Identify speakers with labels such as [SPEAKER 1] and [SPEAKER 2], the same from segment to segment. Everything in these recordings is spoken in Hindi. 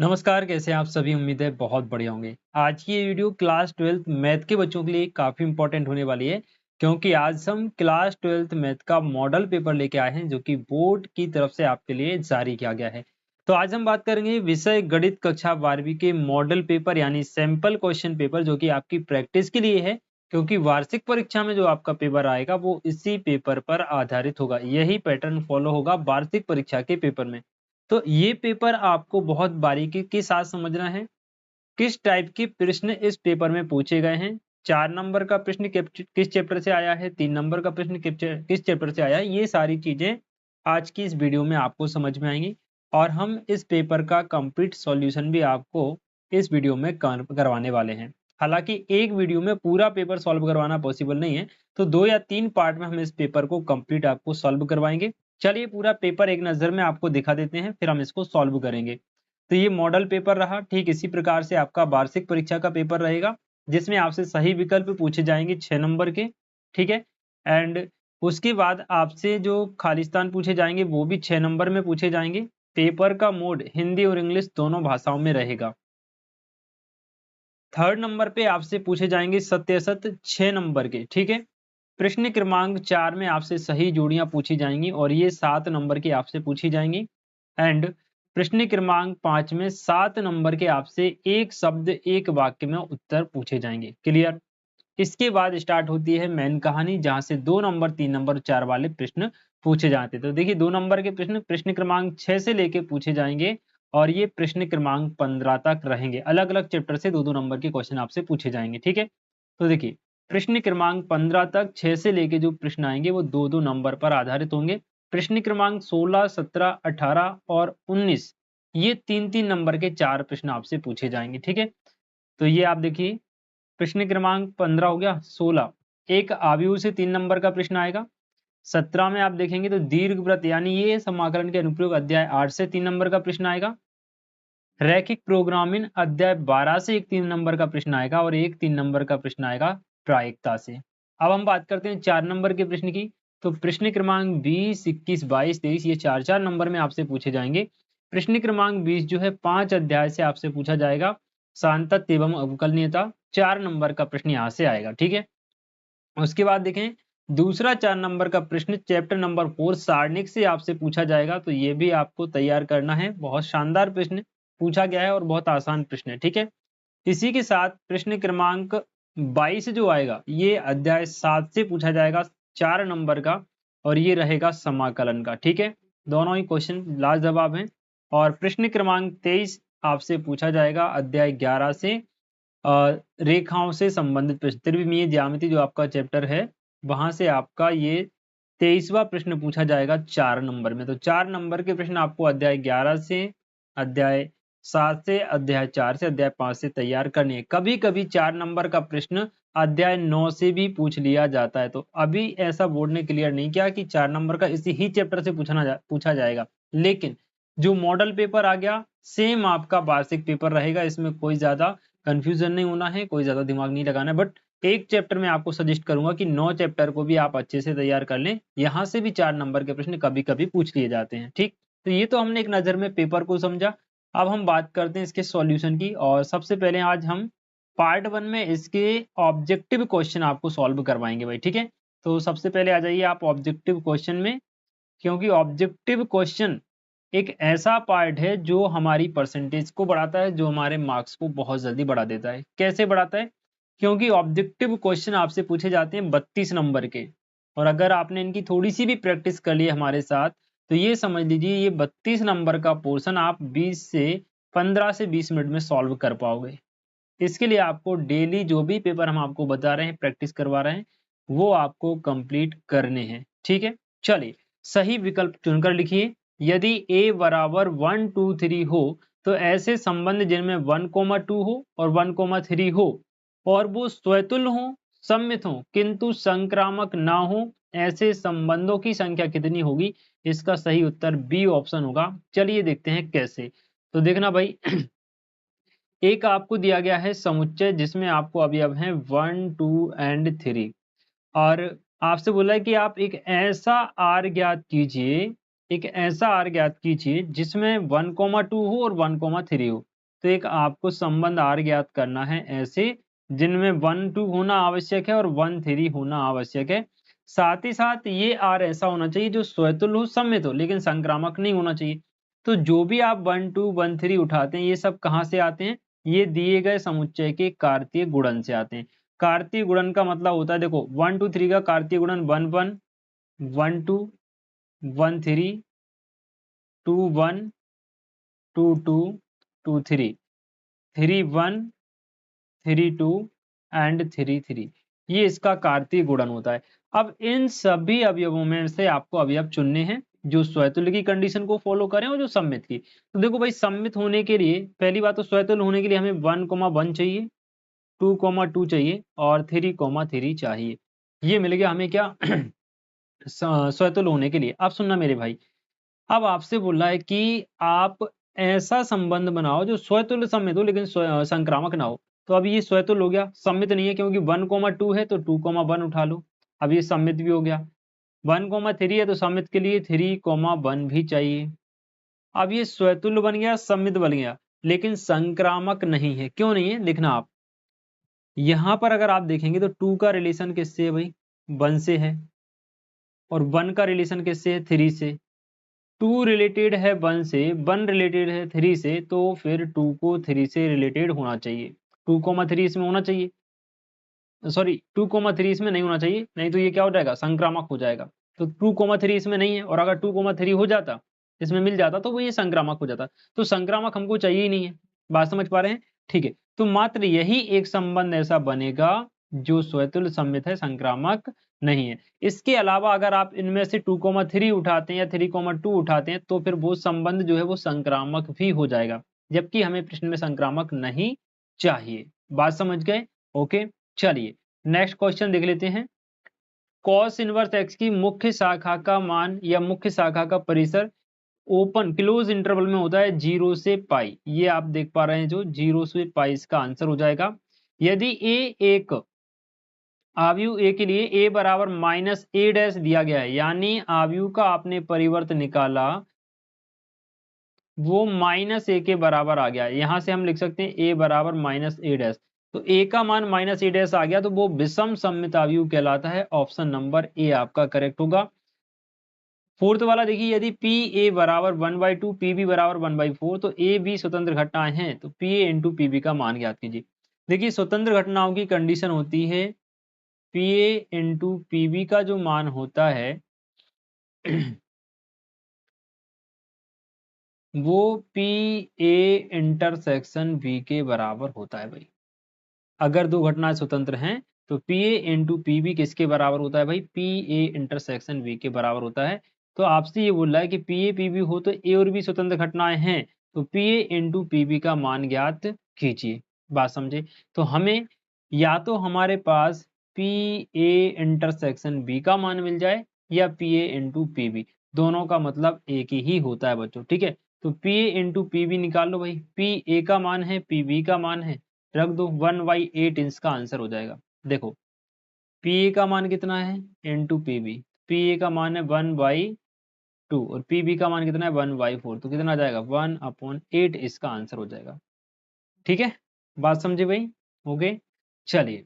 [SPEAKER 1] नमस्कार, कैसे हैं आप सभी? उम्मीद है बहुत बढ़िया होंगे। आज की ये वीडियो क्लास 12th मैथ के बच्चों के लिए काफ़ी इम्पोर्टेंट होने वाली है, क्योंकि आज हम क्लास 12th मैथ का मॉडल पेपर लेके आए हैं, जो कि बोर्ड की तरफ से आपके लिए जारी किया गया है। तो आज हम बात करेंगे विषय गणित कक्षा 12वीं के मॉडल पेपर यानी सैंपल क्वेश्चन पेपर, जो कि आपकी प्रैक्टिस के लिए है, क्योंकि वार्षिक परीक्षा में जो आपका पेपर आएगा वो इसी पेपर पर आधारित होगा। यही पैटर्न फॉलो होगा वार्षिक परीक्षा के पेपर में। तो ये पेपर आपको बहुत बारीकी के साथ समझना है। किस टाइप के प्रश्न इस पेपर में पूछे गए हैं, 4 नंबर का प्रश्न किस चैप्टर से आया है, 3 नंबर का प्रश्न किस चैप्टर से आया है, ये सारी चीजें आज की इस वीडियो में आपको समझ में आएंगी। और हम इस पेपर का कंप्लीट सॉल्यूशन भी आपको इस वीडियो में करवाने वाले हैं। हालांकि एक वीडियो में पूरा पेपर सॉल्व करवाना पॉसिबल नहीं है, तो 2 या 3 पार्ट में हम इस पेपर को कंप्लीट आपको सॉल्व करवाएंगे। चलिए पूरा पेपर एक नज़र में आपको दिखा देते हैं, फिर हम इसको सॉल्व करेंगे। तो ये मॉडल पेपर रहा, ठीक इसी प्रकार से आपका वार्षिक परीक्षा का पेपर रहेगा, जिसमें आपसे सही विकल्प पूछे जाएंगे 6 नंबर के, ठीक है। एंड उसके बाद आपसे जो खालिस्तान पूछे जाएंगे वो भी 6 नंबर में पूछे जाएंगे। पेपर का मोड हिंदी और इंग्लिश दोनों भाषाओं में रहेगा। 3rd नंबर पे आपसे पूछे जाएंगे सत्य असत्य 6 नंबर के, ठीक है। प्रश्न क्रमांक 4 में आपसे सही जोड़ियां पूछी जाएंगी और ये 7 नंबर की आपसे पूछी जाएंगी। एंड प्रश्न क्रमांक 5 में 7 नंबर के आपसे एक शब्द एक वाक्य में उत्तर पूछे जाएंगे। क्लियर? इसके बाद स्टार्ट होती है मेन कहानी, जहां से 2 नंबर 3 नंबर 4 वाले प्रश्न पूछे जाते हैं। तो देखिए 2 नंबर के प्रश्न प्रश्न क्रमांक 6 से लेके पूछे जाएंगे और ये प्रश्न क्रमांक 15 तक रहेंगे। अलग अलग चैप्टर से 2-2 नंबर के क्वेश्चन आपसे पूछे जाएंगे, ठीक है। तो देखिए प्रश्न क्रमांक 15 तक 6 से लेके जो प्रश्न आएंगे वो 2-2 नंबर पर आधारित होंगे। प्रश्न क्रमांक 16, 17, 18 और 19 ये 3-3 नंबर के 4 प्रश्न आपसे पूछे जाएंगे, ठीक है। तो ये आप देखिए प्रश्न क्रमांक 15 हो गया। 16 एक आव्यूह से 3 नंबर का प्रश्न आएगा। 17 में आप देखेंगे तो दीर्घवृत्त यानी ये समाकलन के अनुप्रयोग अध्याय 8 से 3 नंबर का प्रश्न आएगा। रैखिक प्रोग्रामिंग अध्याय 12 से एक 3 नंबर का प्रश्न आएगा और एक 3 नंबर का प्रश्न आएगा प्रायिकता से। अब हम बात करते हैं 4 नंबर के प्रश्न की। तो प्रश्न क्रमांक 20, 21, 22, 23 ये 4-4 नंबर में आपसे पूछे जाएंगे। प्रश्न क्रमांक 20 जो है 5 अध्याय से आपसे पूछा जाएगा। सांतत्य एवं अवकलनीयता 4 नंबर का प्रश्न यहाँ से आएगा, ठीक है। उसके बाद देखें दूसरा 4 नंबर का प्रश्न चैप्टर नंबर 4 सारणिक से आपसे पूछा जाएगा। तो ये भी आपको तैयार करना है। बहुत शानदार प्रश्न पूछा गया है और बहुत आसान प्रश्न है, ठीक है। इसी के साथ प्रश्न क्रमांक 22 जो आएगा ये अध्याय 7 से पूछा जाएगा, 4 नंबर का, और ये रहेगा समाकलन का, ठीक है। दोनों ही क्वेश्चन लाजवाब हैं। और प्रश्न क्रमांक 23 आपसे पूछा जाएगा अध्याय 11 से रेखाओं से संबंधित प्रश्न, त्रिविमीय ज्यामिति जो आपका चैप्टर है वहां से आपका ये 23वां प्रश्न पूछा जाएगा 4 नंबर में। तो 4 नंबर के प्रश्न आपको अध्याय 11 से, अध्याय 7 से, अध्याय 4 से, अध्याय 5 से तैयार करनी है। कभी कभी 4 नंबर का प्रश्न अध्याय 9 से भी पूछ लिया जाता है। तो अभी ऐसा बोर्ड ने क्लियर नहीं किया कि 4 नंबर का इसी ही चैप्टर से पूछा जाएगा, लेकिन जो मॉडल पेपर आ गया सेम आपका वार्षिक पेपर रहेगा। इसमें कोई ज्यादा कंफ्यूजन नहीं होना है, कोई ज्यादा दिमाग नहीं लगाना है। बट एक चैप्टर में आपको सजेस्ट करूंगा कि 9 चैप्टर को भी आप अच्छे से तैयार कर लें। यहाँ से भी 4 नंबर के प्रश्न कभी कभी पूछ लिए जाते हैं, ठीक। तो ये तो हमने एक नजर में पेपर को समझा। अब हम बात करते हैं इसके सॉल्यूशन की। और सबसे पहले आज हम पार्ट 1 में इसके ऑब्जेक्टिव क्वेश्चन आपको सॉल्व करवाएंगे भाई, ठीक है। तो सबसे पहले आ जाइए आप ऑब्जेक्टिव क्वेश्चन में, क्योंकि ऑब्जेक्टिव क्वेश्चन एक ऐसा पार्ट है जो हमारी परसेंटेज को बढ़ाता है, जो हमारे मार्क्स को बहुत जल्दी बढ़ा देता है। कैसे बढ़ाता है? क्योंकि ऑब्जेक्टिव क्वेश्चन आपसे पूछे जाते हैं 32 नंबर के, और अगर आपने इनकी थोड़ी सी भी प्रैक्टिस कर ली हमारे साथ तो ये समझ लीजिए ये 32 नंबर का पोर्शन आप 15 से 20 मिनट में सॉल्व कर पाओगे। इसके लिए आपको डेली जो भी पेपर हम आपको बता रहे हैं, प्रैक्टिस करवा रहे हैं, वो आपको कंप्लीट करने हैं, ठीक है। चलिए सही विकल्प चुनकर लिखिए। यदि a बराबर 1, 2, 3 हो तो ऐसे संबंध जिनमें 1, 2 हो और 1, 3 हो और वो स्वतुल्य हो, सममित हो किंतु संक्रामक ना हो, ऐसे संबंधों की संख्या कितनी होगी? इसका सही उत्तर बी ऑप्शन होगा। चलिए देखते हैं कैसे। तो देखना भाई एक आपको दिया गया है समुच्चय जिसमें आपको अवयव हैं 1, 2 एंड 3, और आपसे बोला है कि आप एक ऐसा आर ज्ञात कीजिए, एक ऐसा आर ज्ञात कीजिए जिसमें 1, 2 हो और 1, 3 हो। तो एक आपको संबंध आर ज्ञात करना है ऐसे जिनमें 1 2 होना आवश्यक है और 1 3 होना आवश्यक है। साथ ही साथ ये आर ऐसा होना चाहिए जो स्वतुल्य हो, सममित हो, लेकिन संक्रामक नहीं होना चाहिए। तो जो भी आप 1 2 1 3 उठाते हैं ये सब कहाँ से आते हैं? ये दिए गए समुच्चय के कार्तीय गुणन से आते हैं। कार्तीय गुणन का मतलब होता है, देखो 1 2 3 का कार्तीय गुणन 1 1 1 2 1 3 2 1 2 2 2 3 3 1 3 2 एंड 3 3। ये इसका कार्तीय गुणन होता है। अब इन सभी अवयवों में से आपको अवयव चुनने हैं जो स्वतुल्य की कंडीशन को फॉलो करें और जो सममित की। तो देखो भाई, सममित होने के लिए पहली बात तो स्वतुल्य होने के लिए हमें 1 1 चाहिए, 2 2 चाहिए और 3 3 चाहिए। ये मिल गया हमें क्या स्वतुल्य होने के लिए। अब सुनना मेरे भाई, अब आपसे बोल रहा है कि आप ऐसा संबंध बनाओ जो स्वतुल्य सममित हो लेकिन संक्रामक ना हो। तो अब ये स्वतुल्य हो गया, सममित नहीं है क्योंकि 1 2 है तो 2 1 उठा लो। अब ये सममित भी हो गया। 1 3 है तो सममित के लिए 3 1 भी चाहिए। अब ये स्वतुल्य बन गया, सममित बन गया, लेकिन संक्रामक नहीं है। क्यों नहीं है लिखना आप। यहां पर अगर आप देखेंगे तो 2 का रिलेशन किससे है भाई? 1 से है। और 1 का रिलेशन किससे है? 3 से। 2 रिलेटेड है 1 से, 1 रिलेटेड है 3 से, तो फिर 2 को 3 से रिलेटेड होना चाहिए। 2 3 इसमें होना चाहिए, सॉरी 2 3 इसमें नहीं होना चाहिए, नहीं तो ये क्या हो जाएगा? संक्रामक हो जाएगा। तो 2 3 इसमें नहीं है, और अगर 2 3 हो जाता, इसमें मिल जाता, तो वो ये संक्रामक हो जाता। तो संक्रामक हमको चाहिए ही नहीं है। बात समझ पा रहे हैं? ठीक है, तो मात्र यही एक संबंध ऐसा बनेगा जो स्वतुल्य सममित है, संक्रामक नहीं है। इसके अलावा अगर आप इनमें से 2 3 उठाते हैं या 3 2 उठाते हैं, तो फिर वो संबंध जो है वो संक्रामक भी हो जाएगा, जबकि हमें प्रश्न में संक्रामक नहीं चाहिए। बात समझ गए? ओके, चलिए नेक्स्ट क्वेश्चन देख लेते हैं। कॉस इनवर्स एक्स की मुख्य शाखा का मान या मुख्य शाखा का परिसर ओपन क्लोज इंटरवल में होता है 0 से पाई। ये आप देख पा रहे हैं, जो 0 से पाई इसका आंसर हो जाएगा। यदि ए एक आव्यूह ए के लिए a बराबर माइनस ए डैश दिया गया है, यानी आव्यूह का आपने परिवर्त निकाला वो माइनस ए के बराबर आ गया। यहां से हम लिख सकते हैं a बराबर माइनस ए डैश। तो a का मान माइनस ए डैश आ गया, तो वो विषम सममित आव्यूह कहलाता है। ऑप्शन नंबर ए आपका करेक्ट होगा। फोर्थ वाला देखिए, यदि पी ए बराबर 1/2 पी बी बराबर 1/4, तो ए बी स्वतंत्र घटनाएं हैं, तो P A into P B का मान ज्ञात कीजिए। देखिए, स्वतंत्र घटनाओं की कंडीशन होती है P A into P B का जो मान होता है वो पी ए इंटरसेक्शन बी के बराबर होता है भाई। अगर दो घटनाएं स्वतंत्र हैं तो P A into P B किसके बराबर होता है भाई? पी ए इंटरसेक्शन बी के बराबर होता है। तो आपसे ये बोल रहा है कि पी ए पी बी हो तो ए और बी स्वतंत्र घटनाएं हैं, तो P A into P B का मान ज्ञात कीजिए। बात समझे? तो हमें या तो हमारे पास पी ए इंटरसेक्शन बी का मान मिल जाए या P A into P B, दोनों का मतलब एक ही होता है बच्चों। ठीक है, तो P A into P B निकाल लो भाई। पी ए का मान है, पी बी का मान है, रख दो 1/8 इसका आंसर हो जाएगा। देखो, पी ए का मान कितना है into P B, P A का मान है 1/2 और पी बी का मान कितना है 1/4, तो कितना आ जाएगा 1/8 इसका आंसर हो जाएगा। ठीक है, बात समझे भाई? ओके, चलिए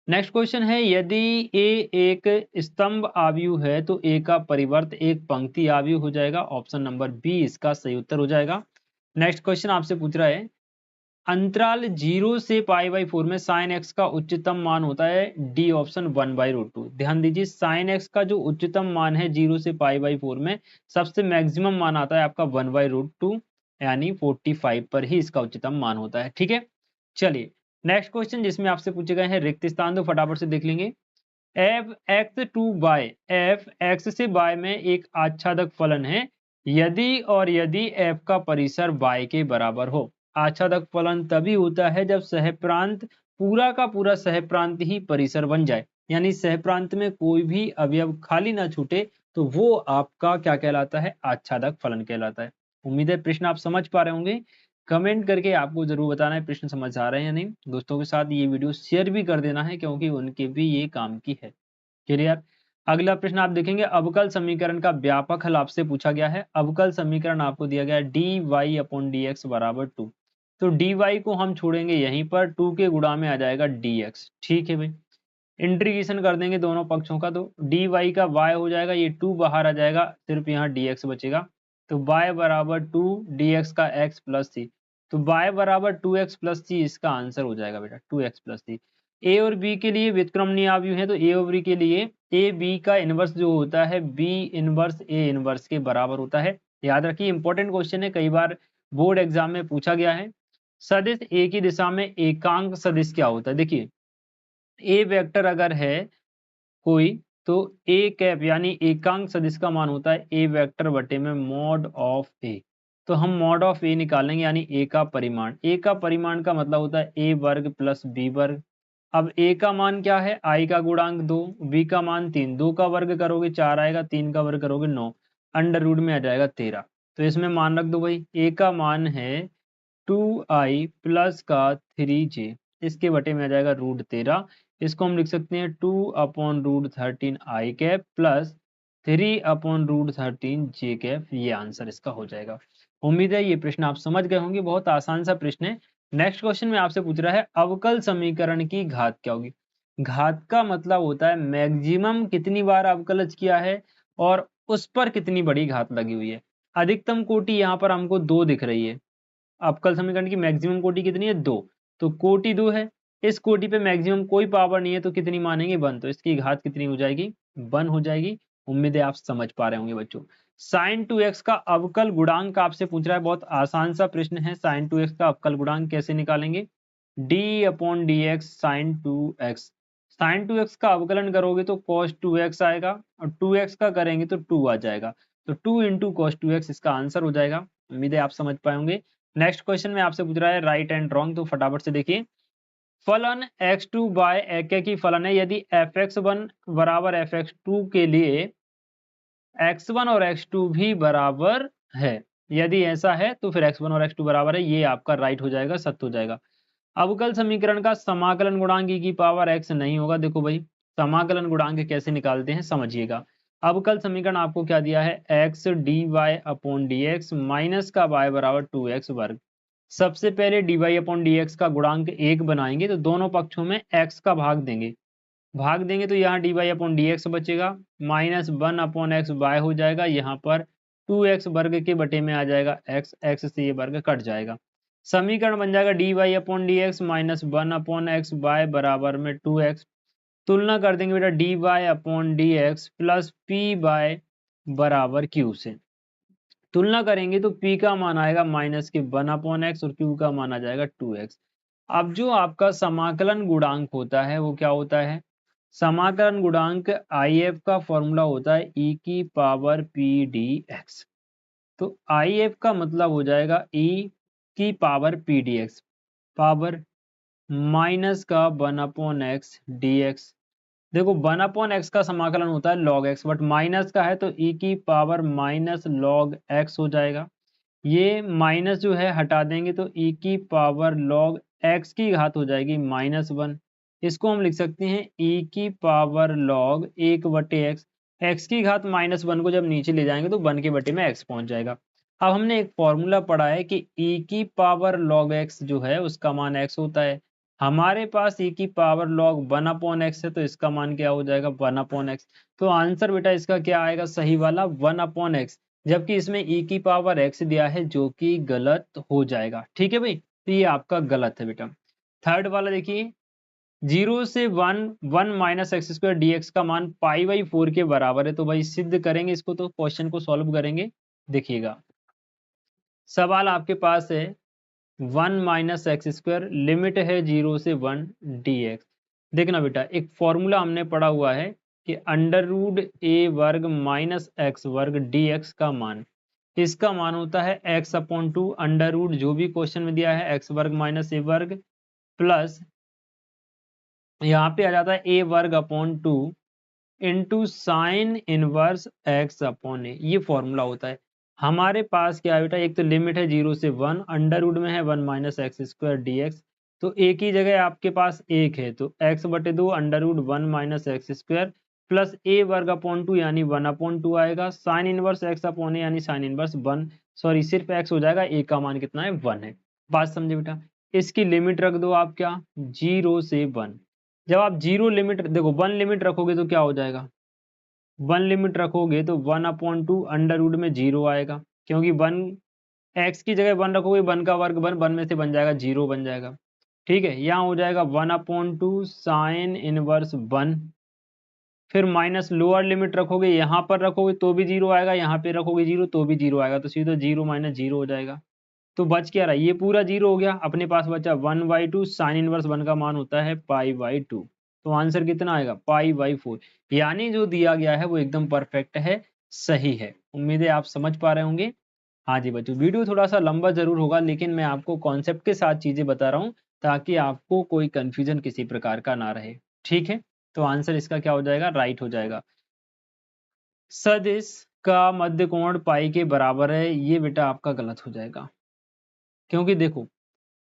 [SPEAKER 1] नेक्स्ट क्वेश्चन है, यदि ए एक स्तंभ आव्यूह है तो ए का परिवर्त एक पंक्ति आव्यूह हो जाएगा। ऑप्शन नंबर बी इसका सही उत्तर हो जाएगा। नेक्स्ट क्वेश्चन आपसे पूछ रहा है, अंतराल 0 से π/4 में साइन एक्स का उच्चतम मान होता है डी। ऑप्शन 1/√2। ध्यान दीजिए, साइन एक्स का जो उच्चतम मान है 0 से π/4 में, सबसे मैक्सिमम मान आता है आपका 1/√2, यानी 45 पर ही इसका उच्चतम मान होता है। ठीक है, चलिए नेक्स्ट क्वेश्चन जिसमें आपसे पूछे गए हैं रिक्त स्थान, तो फटाफट से देख लेंगे। F X to Y, F X से बाय में एक आच्छादक फलन है यदि एफ का परिसर बाय के बराबर हो। आच्छादक फलन तभी होता है जब सहप्रांत पूरा का पूरा सहप्रांत ही परिसर बन जाए, यानी सहप्रांत में कोई भी अवयव खाली ना छूटे, तो वो आपका क्या कहलाता है? आच्छादक फलन कहलाता है। उम्मीद है प्रश्न आप समझ पा रहे होंगे। कमेंट करके आपको जरूर बताना है प्रश्न समझ आ रहे हैं या नहीं। दोस्तों के साथ ये वीडियो शेयर भी कर देना है क्योंकि उनके भी ये काम की है। क्लियर? अगला प्रश्न आप देखेंगे, अवकल समीकरण का व्यापक हल आपसे पूछा गया है। अवकल समीकरण आपको दिया गया है dy/dx बराबर 2। तो dy को हम छोड़ेंगे यहीं पर, 2 के गुणा में आ जाएगा dx। ठीक है भाई, इंटीग्रेशन कर देंगे दोनों पक्षों का, तो dy का y हो जाएगा, ये 2 बाहर आ जाएगा, सिर्फ यहाँ dx बचेगा। तो y बराबर 2 dx का x प्लस c। तो y बराबर 2x प्लस c इसका आंसर हो जाएगा बेटा, 2x प्लस c। ए और बी के लिए व्युत्क्रमणीय अवयव है, तो ए और बी के लिए ए बी का इनवर्स जो होता है बी इनवर्स ए इनवर्स के बराबर होता है। याद रखिए, इंपॉर्टेंट क्वेश्चन है, कई बार बोर्ड एग्जाम में पूछा गया है। सदिश ए की दिशा में एकांक सदिश क्या होता है? देखिए, ए वेक्टर अगर है कोई, तो ए कैप यानी एकांक सदिश का मान होता है ए वेक्टर बटे में मॉड ऑफ ए। तो हम मॉड ऑफ ए निकालेंगे, यानी ए का परिमाण। ए का परिमाण का मतलब होता है ए वर्ग प्लस बी वर्ग। अब a का मान क्या है? i का गुणांक 2, b का मान 3, 2 का वर्ग करोगे 4 आएगा, 3 का वर्ग करोगे 9, अंडर रूट में आ जाएगा 13। तो इसमें मान रख दो भाई, a का मान है 2i प्लस का 3j, इसके बटे में आ जाएगा रूट 13। इसको हम लिख सकते हैं 2/√13 i cap plus 3/√13 j cap. ये आंसर इसका हो जाएगा। उम्मीद है ये प्रश्न आप समझ गए होंगे, बहुत आसान सा प्रश्न है। नेक्स्ट क्वेश्चन में आपसे पूछ रहा है, अवकल समीकरण की घात क्या होगी? घात का मतलब होता है मैक्सिमम कितनी बार अवकलज किया है और उस पर कितनी बड़ी घात लगी हुई है। अधिकतम कोटि यहाँ पर हमको 2 दिख रही है। अवकल समीकरण की मैक्सिमम कोटि कितनी है? 2। तो कोटि 2 है, इस कोटि पे मैक्सिमम कोई पावर नहीं है, तो कितनी मानेंगे? 1। तो इसकी घात कितनी हो जाएगी? 1 हो जाएगी। उम्मीद है आप समझ पा रहे होंगे बच्चों। sin 2x का अवकल गुणांक आपसे पूछ रहा है, बहुत आसान सा प्रश्न है। sin 2x का अवकल गुणांक कैसे निकालेंगे? d/dx sin 2x। sin 2x का अवकलन करोगे तो cos 2x आएगा, और 2x का करेंगे तो 2 आ जाएगा। तो 2 × cos 2x इसका आंसर हो जाएगा। उम्मीद है आप समझ पाए होंगे। नेक्स्ट क्वेश्चन में आपसे पूछ रहा है राइट एंड रॉन्ग, तो फटाफट से देखिए। फलन x2 बाय एक की फलन है, यदि fx1 बराबर fx2 के लिए x1 और x2 भी बराबर है। यदि ऐसा है तो फिर x1 और x2 बराबर है, ये आपका राइट हो जाएगा, सत्य हो जाएगा। अवकल समीकरण का समाकलन गुणांक e की पावर x नहीं होगा। देखो भाई, समाकलन गुणांक कैसे निकालते हैं समझिएगा। अवकल समीकरण आपको क्या दिया है? x dy/dx माइनस का y बराबर 2x वर्ग। सबसे पहले dy/dx का गुणांक 1 बनाएंगे, तो दोनों पक्षों में x का भाग देंगे तो यहाँ dy/dx बचेगा, माइनस 1/x y हो जाएगा, यहाँ पर 2x वर्ग के बटे में आ जाएगा x से ये वर्ग कट जाएगा। समीकरण बन जाएगा dy/dx माइनस 1/x y बराबर में 2x। तुलना कर देंगे बेटा dy/dx प्लस p बाय बराबर q से। तुलना करेंगे तो p का मान आएगा माइनस के 1/x और q का मान आ जाएगा 2x। अब जो आपका समाकलन गुणांक होता है वो क्या होता है? समाकलन गुणांक IF का फॉर्मूला होता है e की पावर p dx। तो IF का मतलब हो जाएगा e की power p dx, power minus का 1/x dx। देखो 1/x का समाकलन होता है log x, बट माइनस का है तो e की पावर माइनस log x हो जाएगा। ये माइनस जो है हटा देंगे तो e की पावर log x की घात हो जाएगी -1। इसको हम लिख सकते हैं e की पावर log 1/x। x की घात -1 को जब नीचे ले जाएंगे तो 1 के बटे में x पहुंच जाएगा। अब हमने एक फॉर्मूला पढ़ा है कि e की पावर log x जो है उसका मान x होता है। हमारे पास e की पावर log 1/x है, तो इसका मान क्या हो जाएगा? 1/x। तो आंसर बेटा इसका क्या आएगा? सही वाला 1/x, जबकि इसमें e की पावर x दिया है जो कि गलत हो जाएगा। ठीक है भाई, तो ये आपका गलत है बेटा। थर्ड वाला देखिए, 0 से 1 माइनस एक्स स्क्वायर dx का मान π/4 के बराबर है। तो भाई सिद्ध करेंगे इसको, तो क्वेश्चन को सॉल्व करेंगे। देखिएगा, सवाल आपके पास है 1 माइनस एक्स स्क्वायर, लिमिट है 0 से 1 dx। देखना बेटा, एक फॉर्मूला हमने पढ़ा हुआ है कि √a² माइनस x वर्ग dx का मान, इसका मान होता है x/2 अंडर रूट जो भी क्वेश्चन में दिया है x वर्ग माइनस a वर्ग प्लस यहाँ पे आ जाता है a²/2 into sine inverse x/a। ये फॉर्मूला होता है। हमारे पास क्या है बेटा? एक तो लिमिट है 0 से 1, अंडर रूट में है 1 माइनस एक्स स्क्वायर dx। तो एक ही जगह आपके पास एक है, तो x/2 under root 1 minus x square plus a वर्ग अपॉन 2 यानी 1/2 आएगा, sine inverse x upon a यानी साइन इनवर्स 1, सॉरी सिर्फ एक्स हो जाएगा, ए का मान कितना है 1 है। बात समझे बेटा। इसकी लिमिट रख दो आप क्या 0 से 1। जब आप 0 लिमिट देखो 1 लिमिट रखोगे तो क्या हो जाएगा, 1 लिमिट रखोगे तो 1/2 अंडर रूट में 0 आएगा, क्योंकि 1 एक्स की जगह 1 रखोगे 1 का वर्ग 1 में से बन जाएगा 0 बन जाएगा। ठीक है, यहाँ हो जाएगा 1/2 साइन इनवर्स 1, फिर माइनस लोअर लिमिट रखोगे, यहाँ पर रखोगे तो भी 0 आएगा, यहाँ पे रखोगे 0 तो भी 0 आएगा, तो सीधा 0 माइनस 0 हो जाएगा। तो बच क्या रहा, ये पूरा 0 हो गया, अपने पास बचा 1/2 साइन इनवर्स 1 का मान होता है π/2। तो आंसर कितना आएगा π/4, यानी जो दिया गया है वो एकदम परफेक्ट है, सही है। उम्मीद है आप समझ पा रहे होंगे। हाँ जी बच्चों, वीडियो थोड़ा सा लंबा जरूर होगा, लेकिन मैं आपको कॉन्सेप्ट के साथ चीजें बता रहा हूँ ताकि आपको कोई कंफ्यूजन किसी प्रकार का ना रहे। ठीक है, तो आंसर इसका क्या हो जाएगा, राइट हो जाएगा। सदिश का मध्य कोण पाई के बराबर है, ये बेटा आपका गलत हो जाएगा, क्योंकि देखो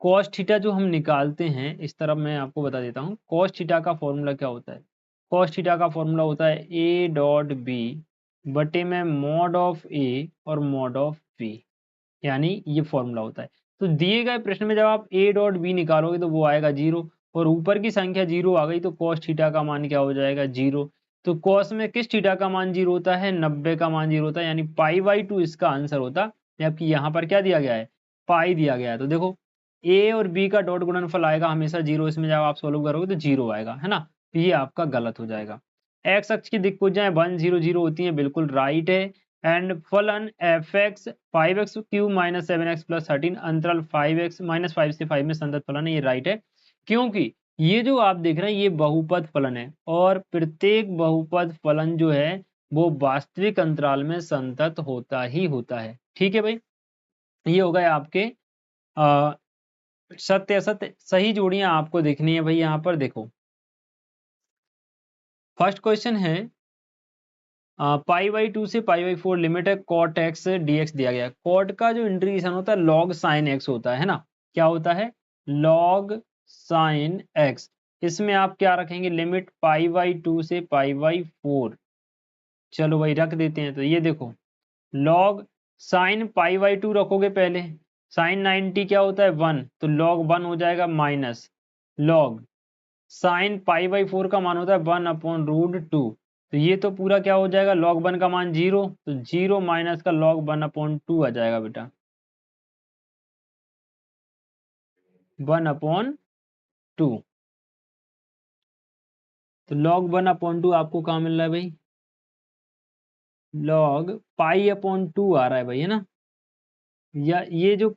[SPEAKER 1] कॉस थीटा जो हम निकालते हैं, इस तरफ मैं आपको बता देता हूँ, कॉस थीटा का फॉर्मूला क्या होता है। कॉस थीटा का फॉर्मूला होता है ए डॉट बी बटे में मॉड ऑफ ए और मॉड ऑफ बी, यानी ये फॉर्मूला होता है। तो दिए गए प्रश्न में जब आप ए डॉट बी निकालोगे तो वो आएगा 0, और ऊपर की संख्या 0 आ गई तो कॉस थीटा का मान क्या हो जाएगा 0। तो कॉस में किस थीटा का मान 0 होता है, 90 का मान 0 होता है, यानी π/2 इसका आंसर होता, जबकि यहाँ पर क्या दिया गया है, पाई दिया गया है। तो देखो ए और बी का डॉट गुणनफल आएगा हमेशा 0, इसमें जब आप सोल्व करोगे तो 0 आएगा, है ना, तो ये आपका गलत हो जाएगा। एक्स अक्ष की दिक्भुजाएं 1 0 0 होती हैं, बिल्कुल राइट है। एंड फलन एफ एक्स 5x³ - 7x + 13 अंतराल 5x -5 से 5 में संतत फलन है, ये राइट है, क्योंकि ये जो आप देख रहे हैं ये बहुपद फलन है, और प्रत्येक बहुपद फलन जो है वो वास्तविक अंतराल में संतत होता ही होता है। ठीक है भाई, ये हो गए आपके सत्य असत्य सही जोड़ियां आपको देखनी है भाई। यहाँ पर देखो फर्स्ट क्वेश्चन है π/2 से π/4 लिमिट है cot x dx दिया गया है। cot का जो इंटीग्रेशन होता है log sin x होता है ना, क्या होता है log sin x। इसमें आप क्या रखेंगे, लिमिट π/2 से π/4, चलो भाई रख देते हैं। तो ये देखो log sin π/2 रखोगे पहले, sin 90 क्या होता है 1, तो log 1 हो जाएगा, माइनस log साइन π/4 का मान होता है 1/√2, तो ये तो पूरा क्या हो जाएगा, log 1 का मान 0, तो 0 माइनस का log 1/2 आ जाएगा बेटा, 1/2। तो log 1/2 आपको कहाँ मिल रहा है भाई, log π/2 आ रहा है भाई, है ना, या ये जो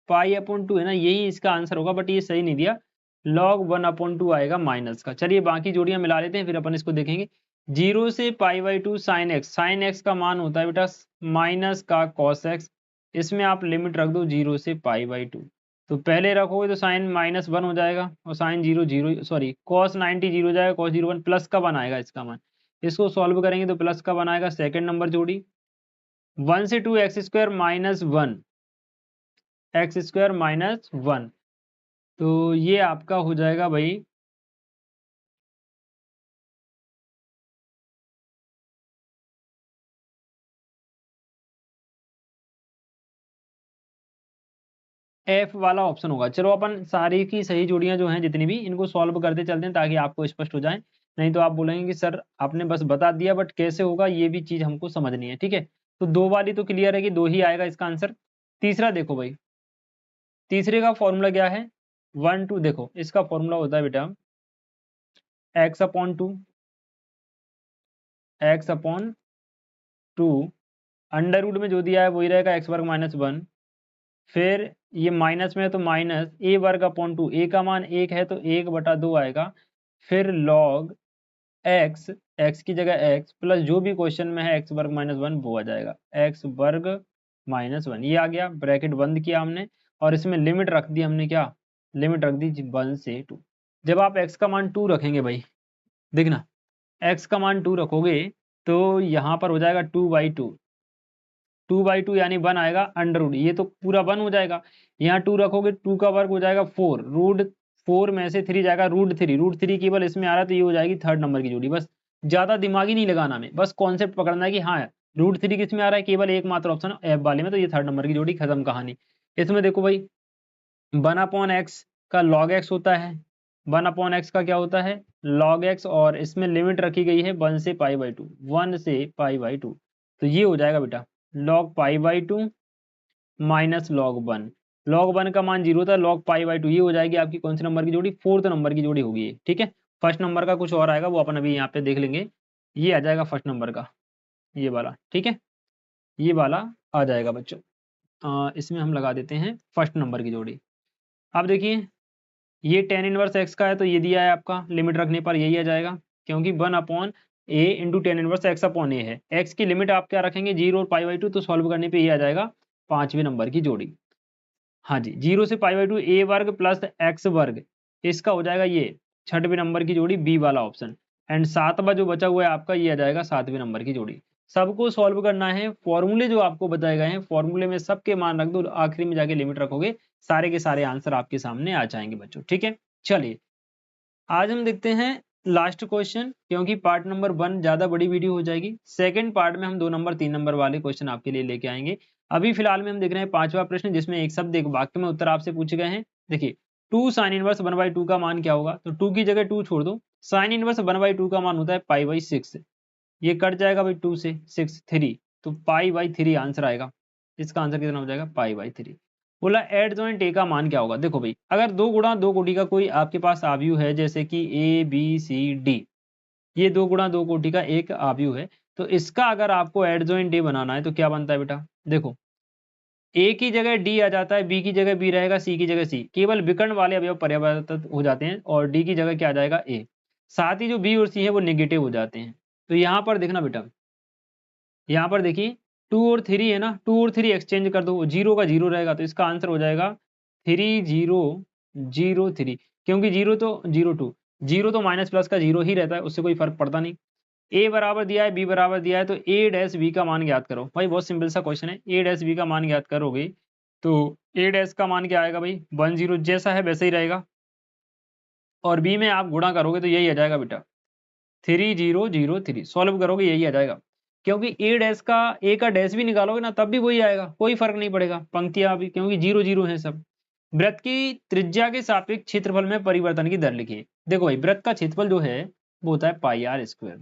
[SPEAKER 1] π/2 है ना, यही इसका आंसर होगा, बट ये सही नहीं दिया, log 1/2 आएगा माइनस का। चलिए बाकी जोड़ियां मिला लेते हैं, फिर अपन इसको देखेंगे। 0 से π/2 sin x, sin x का मान होता है बेटा माइनस का cos x, इसमें आप लिमिट रख दो 0 से π/2। तो पहले रखोगे तो साइन -1 हो जाएगा, और साइन 0 0 सॉरी cos 90 0 हो जाएगा, cos 0 1, प्लस का वन आएगा इसका मान, इसको सॉल्व करेंगे तो प्लस का वन आएगा। सेकेंड नंबर जोड़ी 1 से 2 x² -1 x² -1, तो ये आपका हो जाएगा भाई एफ वाला ऑप्शन होगा। चलो अपन सारी की सही जोड़ियां जो हैं जितनी भी, इनको सॉल्व करते चलते हैं ताकि आपको स्पष्ट हो जाए, नहीं तो आप बोलेंगे कि सर आपने बस बता दिया, बट कैसे होगा ये भी चीज हमको समझनी है। ठीक है, तो 2 वाली तो क्लियर है कि 2 ही आएगा इसका आंसर। तीसरा देखो भाई, तीसरे का फॉर्मूला क्या है, 1 2, देखो इसका फॉर्मूला होता है बेटा x/2 x/2 अंडर रूट में जो दिया है वही रहेगा x² -1, फिर ये माइनस में है तो माइनस a² 2, a का मान 1 है तो 1/2 आएगा, फिर log x, x की जगह x प्लस जो भी क्वेश्चन में है x² -1 वो आ जाएगा, x² -1 ये आ गया, ब्रैकेट बंद किया हमने, और इसमें लिमिट रख दी हमने, क्या लिमिट रख दी 1 से 2। जब आप x का मान 2 रखेंगे भाई, देखना x का मान 2 रखोगे तो यहाँ पर हो जाएगा 2/2, 2/2 यानी 1 आएगा अंडर रूट, ये तो पूरा 1 हो जाएगा, यहाँ 2 रखोगे 2 का वर्ग हो जाएगा 4, रूट 4 में से 3 जाएगा √3, √3 केवल इसमें आ रहा है तो ये हो जाएगी थर्ड नंबर की जोड़ी, बस ज्यादा दिमागी नहीं लगाना हमें, बस कॉन्सेप्ट पकड़ना है कि हाँ √3 किस में आ रहा है, केवल एकमात्र ऑप्शन एफ वाले में, तो ये 3rd नंबर की जोड़ी, खत्म कहानी। इसमें देखो भाई 1/x का log x होता है, 1/x का क्या होता है log x, और इसमें लिमिट रखी गई है 1 से π/2, 1 से π/2, तो ये हो जाएगा बेटा log π/2 माइनस log 1 का मान 0 था, log π/2, ये हो जाएगी आपकी कौन सी नंबर की जोड़ी, 4th नंबर की जोड़ी होगी ये, ठीक है। फर्स्ट नंबर का कुछ और आएगा, वो अपन अभी यहाँ पे देख लेंगे। ये आ जाएगा फर्स्ट नंबर का, ये वाला, ठीक है, ये वाला आ जाएगा बच्चों। इसमें हम लगा देते हैं फर्स्ट नंबर की जोड़ी। अब देखिए ये tan इनवर्स x का है, तो ये दिया है आपका, लिमिट रखने पर यही आ जाएगा, क्योंकि 1/a into tan inverse x/a है। x की लिमिट आप क्या रखेंगे 0 और π/2, तो सॉल्व करने पे ये आ जाएगा 5वें नंबर की जोड़ी। हाँ जी, 0 से π/2 a वर्ग प्लस x वर्ग, इसका हो जाएगा ये 6वें नंबर की जोड़ी, बी वाला ऑप्शन। एंड 7वां जो बचा हुआ है आपका, ये आ जाएगा 7वें नंबर की जोड़ी। सबको सॉल्व करना है, फॉर्मूले जो आपको बताए गए हैं, फॉर्मूले में सबके मान रख दो, आखिरी में जाके लिमिट रखोगे, सारे के सारे आंसर आपके सामने आ जाएंगे बच्चों, ठीक है। चलिए आज हम देखते हैं लास्ट क्वेश्चन, क्योंकि पार्ट नंबर 1 ज्यादा बड़ी वीडियो हो जाएगी। सेकंड पार्ट में हम 2 नंबर 3 नंबर वाले क्वेश्चन आपके लिए लेके आएंगे। अभी फिलहाल में हम देख रहे हैं 5वां प्रश्न, जिसमें एक शब्द एक वाक्य में उत्तर आपसे पूछे गए हैं। देखिए 2 sin इनवर्स 1/2 का मान क्या होगा, तो 2 की जगह 2 छोड़ दो, sin इनवर्स 1/2 का मान होता है π/6, ये कट जाएगा भाई 2 से 6 3, तो π/3 आंसर आएगा। इसका आंसर कितना हो जाएगा π/3। बोला एड जॉइंट ए का मान क्या होगा। देखो भाई अगर 2 गुणा 2 कोटि का कोई आपके पास आव्यूह है, जैसे कि ए बी सी डी, ये 2 गुणा 2 कोटि का एक आव्यूह है, तो इसका अगर आपको एड जॉइंट ए बनाना है तो क्या बनता है बेटा, देखो ए की जगह डी आ जाता है, बी की जगह बी रहेगा, सी की जगह सी, केवल विकर्ण वाले अवयव परिवर्तित हो जाते हैं, और डी की जगह क्या आ जाएगा ए। साथ ही जो बी और सी है वो नेगेटिव हो जाते हैं। तो यहाँ पर देखना बेटा, यहाँ पर देखिए 2 और 3 है ना, 2 और 3 एक्सचेंज कर दो, 0 का 0 रहेगा, तो इसका आंसर हो जाएगा 3 0 0 3, क्योंकि 0 तो 0 2, 0 तो माइनस प्लस का 0 ही रहता है, उससे कोई फर्क पड़ता नहीं। ए बराबर दिया है, बी बराबर दिया है, तो ए डैश बी का मान ज्ञात करो। भाई बहुत सिंपल सा क्वेश्चन है, ए डैश बी का मान ज्ञात करोगे तो ए डैश का मान क्या आएगा भाई 1 0, जैसा है वैसे ही रहेगा, और बी में आप गुणा करोगे तो यही आ जाएगा बेटा 3 0 0 3, सॉल्व करोगे यही आ जाएगा, क्योंकि ए का डैश भी निकालोगे ना तब भी वही आएगा, कोई फर्क नहीं पड़ेगा, पंक्तियां भी क्योंकि 0 0 है सब। वृत्त की त्रिज्या के सापेक्ष क्षेत्रफल में परिवर्तन की दर लिखिए। देखो भाई वृत्त का क्षेत्रफल जो है वो होता है πr²,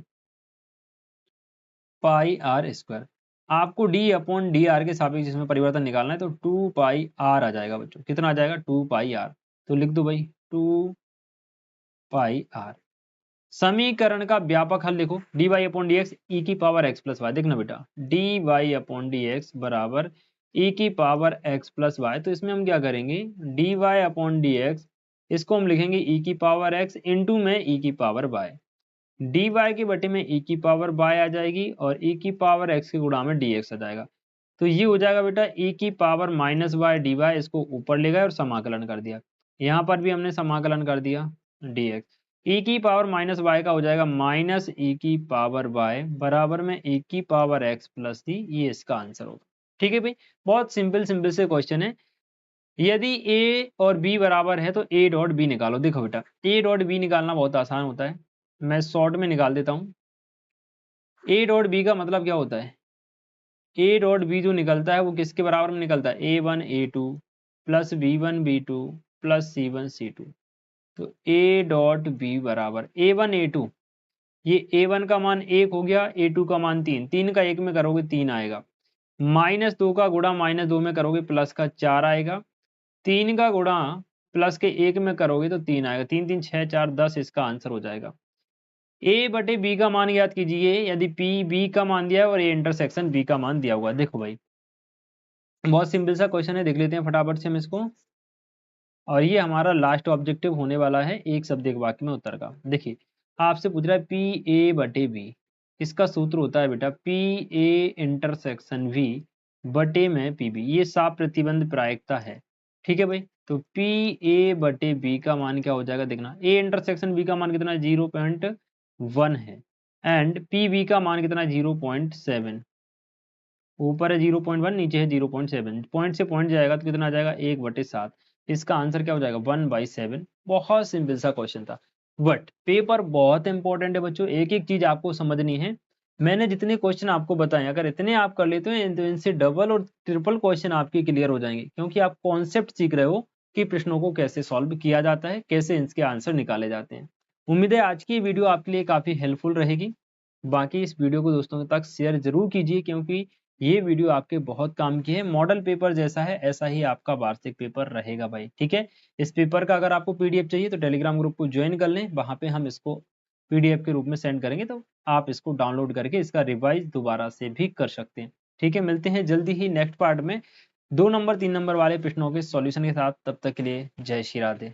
[SPEAKER 1] πr²। आपको d/dr के सापेक्ष इसमें परिवर्तन निकालना है, तो 2πr आ जाएगा बच्चों, कितना आ जाएगा 2πr, तो लिख दो भाई 2πr। समीकरण का व्यापक हल लिखो, dy/dx e की पावर x प्लस वाई। देखना बेटा dy/dx बराबर e की पावर x प्लस वाई, तो इसमें हम क्या करेंगे dy/dx, इसको हम लिखेंगे e की पावर x इंटू में e की पावर y, dy के बटे में e की पावर y आ जाएगी, और e की पावर x के गुणा में dx आ जाएगा, तो ये हो जाएगा बेटा e की पावर माइनस वाई dy, इसको ऊपर ले गए और समाकलन कर दिया, यहाँ पर भी हमने समाकलन कर दिया dx, e की पावर माइनस वाई का हो जाएगा माइनस e की पावर y बराबर में e की पावर x प्लस सी, ये इसका आंसर होगा। ठीक है भाई, बहुत सिंपल सिंपल से क्वेश्चन है। यदि a और b बराबर है तो a डॉट b निकालो। देखो बेटा a डॉट b निकालना बहुत आसान होता है, मैं शॉर्ट में निकाल देता हूँ। a डॉट b का मतलब क्या होता है, a डॉट b जो निकलता है वो किसके बराबर में निकलता है, a1 a2 plus b1 b2 plus c1 c2, तो a डॉट बी बराबर a1 a2, ये a1 का मान 1 हो गया, a2 का मान 3, 3 का 1 में करोगे 3 आएगा, -2 का गुणा -2 में करोगे प्लस का 4 आएगा, 3 का गुणा प्लस के 1 में करोगे तो 3 आएगा, 3 3 6 4 10, इसका आंसर हो जाएगा। a बटे b का मान याद कीजिए, यदि p b का मान दिया है और a इंटरसेक्शन b का मान दिया हुआ है। देखो भाई बहुत सिंपल सा क्वेश्चन है, देख लेते हैं फटाफट से हम इसको, और ये हमारा लास्ट ऑब्जेक्टिव होने वाला है एक शब्द एक वाक्य में उत्तर का। देखिए आपसे पूछ रहा है पी ए बटे बी, इसका सूत्र होता है बेटा पी ए इंटरसेक्शन वी बटे में पी बी, ये साफ प्रतिबंध प्रायिकता है। ठीक है भाई, तो पी ए बटे बी का मान क्या हो जाएगा, देखना ए इंटरसेक्शन बी का मान कितना है 0.1 है, एंड पी बी का मान कितना है 0.7, ऊपर है 0.1 नीचे है 0.7, पॉइंट से पॉइंट जाएगा तो कितना आ जाएगा 1/7, इसका आंसर क्या हो जाएगा 1/7। बहुत सिंपल सा क्वेश्चन था, बट पेपर बहुत इंपॉर्टेंट है बच्चों, एक एक चीज आपको समझनी है। मैंने जितने क्वेश्चन आपको बताए अगर इतने आप कर लेते हो तो इनसे डबल और ट्रिपल क्वेश्चन आपके क्लियर हो जाएंगे, क्योंकि आप कॉन्सेप्ट सीख रहे हो कि प्रश्नों को कैसे सॉल्व किया जाता है, कैसे इनके आंसर निकाले जाते हैं। उम्मीद है आज की वीडियो आपके लिए काफी हेल्पफुल रहेगी। बाकी इस वीडियो को दोस्तों तक शेयर जरूर कीजिए, क्योंकि ये वीडियो आपके बहुत काम की है। मॉडल पेपर जैसा है ऐसा ही आपका वार्षिक पेपर रहेगा भाई, ठीक है। इस पेपर का अगर आपको पीडीएफ चाहिए तो टेलीग्राम ग्रुप को ज्वाइन कर लें, वहां पे हम इसको पीडीएफ के रूप में सेंड करेंगे, तो आप इसको डाउनलोड करके इसका रिवाइज दोबारा से भी कर सकते हैं। ठीक है, मिलते हैं जल्दी ही नेक्स्ट पार्ट में 2 नंबर 3 नंबर वाले प्रश्नों के सॉल्यूशन के साथ। तब तक के लिए जय श्री राधे।